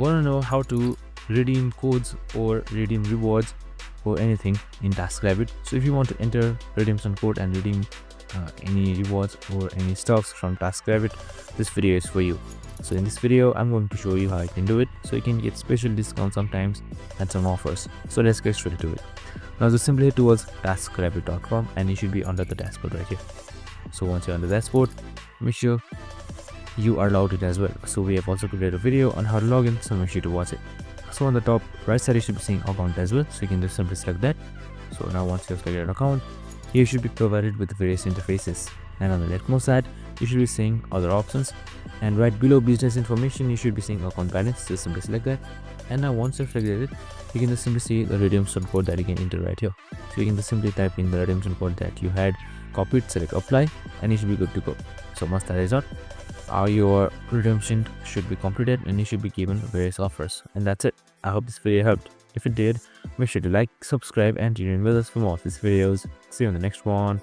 want to know how to redeem codes or redeem rewards or anything in TaskRabbit. So if you want to enter redemption code and redeem any rewards or any stuffs from TaskRabbit, this video is for you. So in this video, I'm going to show you how you can do it, so you can get special discounts sometimes and some offers. So let's get straight to it. Now just simply head towards TaskRabbit.com and you should be under the dashboard right here. So once you're on the dashboard, make sure you are logged in as well. So we have also created a video on how to log in, so make sure to watch it. So on the top right side, you should be seeing account as well, so you can just simply select that. So now once you have selected an account, you should be provided with various interfaces, and on the leftmost side you should be seeing other options, and right below business information you should be seeing account balance. Just simply select that, and now once you've selected it, you can just simply see the redemption code that you can enter right here. So you can just simply type in the redemption code that you had copied, select apply, and you should be good to go. So once that is done, your redemption should be completed and you should be given various offers, and that's it. I hope this video helped. If it did, make sure to like, subscribe, and tune in with us for more of these videos. See you on the next one.